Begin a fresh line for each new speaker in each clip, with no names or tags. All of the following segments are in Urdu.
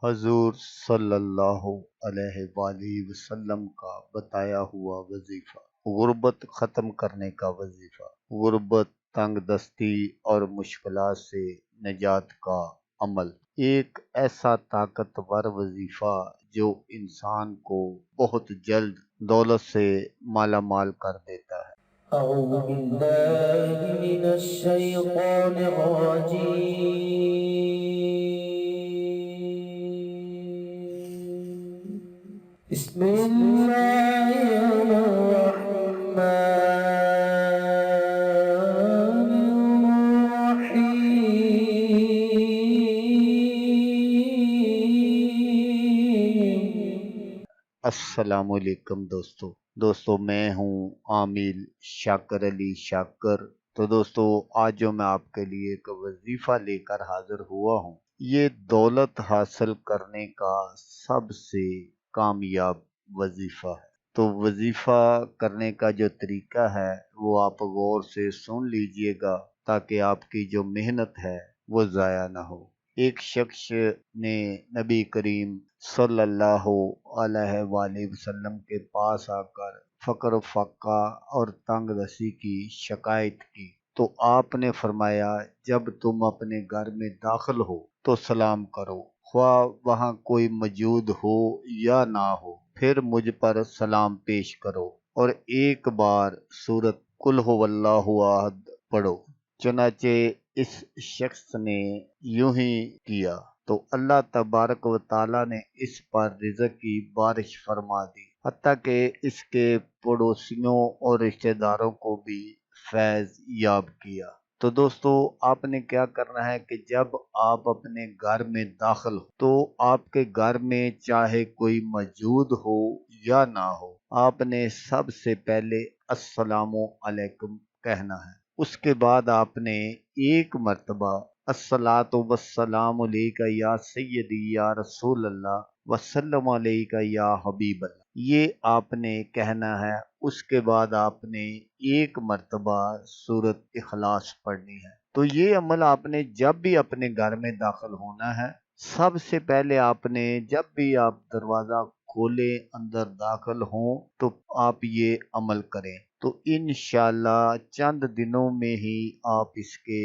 حضور صلی اللہ علیہ وآلہ وسلم کا بتایا ہوا وظیفہ، غربت ختم کرنے کا وظیفہ، غربت، تنگ دستی اور مشکلات سے نجات کا عمل، ایک ایسا طاقتور وظیفہ جو انسان کو بہت جلد دولت سے مالا مال کر دیتا ہے۔
أعوذ بالله من الشيطان الرجيم. بسم الله الرحمن الرحيم.
السلام علیکم دوستو، میں ہوں عامل شاکر علی شاکر۔ تو دوستو، آج جو میں آپ کے لیے ایک وظیفہ لے کر حاضر ہوا ہوں، یہ دولت حاصل کرنے کا سب سے کامیاب وظیفہ ہے۔ تو وظیفہ کرنے کا جو طریقہ ہے وہ آپ غور سے سن لیجئے گا تاکہ آپ کی جو محنت ہے وہ ضائع نہ ہو۔ ایک شخص نے نبی کریم صلی اللہ علیہ وآلہ وسلم کے پاس آ کر فقر و فقہ اور تنگ دستی کی شکایت کی، تو آپ نے فرمایا، جب تم اپنے گھر میں داخل ہو تو سلام کرو، خواہ وہاں کوئی موجود ہو یا نہ ہو، پھر مجھ پر سلام پیش کرو اور ایک بار سورۃ قل ھو اللہ احد پڑھو۔ چنانچہ اس شخص نے یوں ہی کیا تو اللہ تبارک و تعالیٰ نے اس پر رزق کی بارش فرما دی، حتیٰ کہ اس کے پڑوسیوں اور رشتہ داروں کو بھی فیض یاب کیا۔ تو دوستو، آپ نے کیا کرنا ہے کہ جب آپ اپنے گھر میں داخل ہو تو آپ کے گھر میں چاہے کوئی موجود ہو یا نہ ہو، آپ نے سب سے پہلے السلام علیکم کہنا ہے۔ اس کے بعد آپ نے ایک مرتبہ الصلاۃ والسلام علیک یا سیدی یا رسول اللہ وسلم علیک یا حبیب اللہ، یہ آپ نے کہنا ہے۔ اس کے بعد آپ نے ایک مرتبہ سورۃ اخلاص پڑھنی ہے۔ تو یہ عمل آپ نے جب بھی اپنے گھر میں داخل ہونا ہے، سب سے پہلے آپ نے جب بھی آپ دروازہ کھولے اندر داخل ہوں تو آپ یہ عمل کریں، تو انشاءاللہ چند دنوں میں ہی آپ اس کے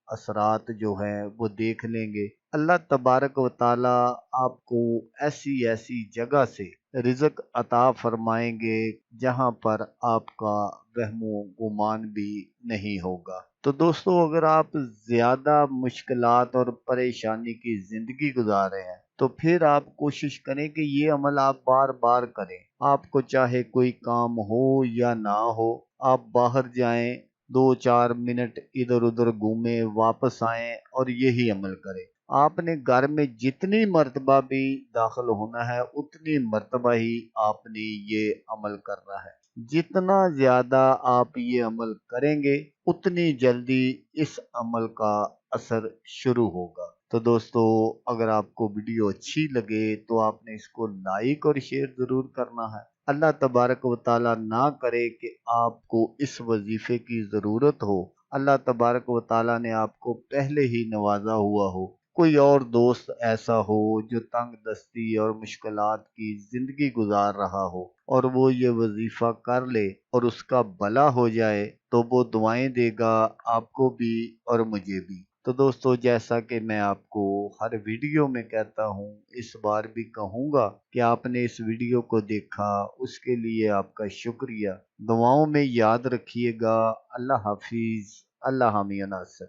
اثرات جو ہیں وہ دیکھ لیں گے۔ اللہ تبارک و تعالی آپ کو ایسی ایسی جگہ سے رزق عطا فرمائیں گے جہاں پر آپ کا وہم و گمان بھی نہیں ہوگا۔ تو دوستو، اگر آپ زیادہ مشکلات اور پریشانی کی زندگی گزار رہے ہیں تو پھر آپ کوشش کریں کہ یہ عمل آپ بار بار کریں۔ آپ کو چاہے کوئی کام ہو یا نہ ہو، آپ باہر جائیں، 2-4 منٹ ادھر ادھر گھومیں، واپس آئیں اور یہی عمل کریں۔ آپ نے گھر میں جتنی مرتبہ بھی داخل ہونا ہے اتنی مرتبہ ہی آپ نے یہ عمل کرنا ہے۔ جتنا زیادہ آپ یہ عمل کریں گے اتنی جلدی اس عمل کا اثر شروع ہوگا۔ تو دوستو، اگر آپ کو ویڈیو اچھی لگے تو آپ نے اس کو لائک اور شیئر ضرور کرنا ہے۔ اللہ تبارک و تعالیٰ نہ کرے کہ آپ کو اس وظیفے کی ضرورت ہو، اللہ تبارک و تعالیٰ نے آپ کو پہلے ہی نوازا ہوا ہو، کوئی اور دوست ایسا ہو جو تنگ دستی اور مشکلات کی زندگی گزار رہا ہو اور وہ یہ وظیفہ کر لے اور اس کا بھلا ہو جائے تو وہ دعائیں دے گا آپ کو بھی اور مجھے بھی۔ تو دوستو، جیسا کہ میں آپ کو ہر ویڈیو میں کہتا ہوں، اس بار بھی کہوں گا کہ آپ نے اس ویڈیو کو دیکھا، اس کے لیے آپ کا شکریہ۔ دعاؤں میں یاد رکھیے گا۔ اللہ حافظ۔ اللہ حامی و ناصر۔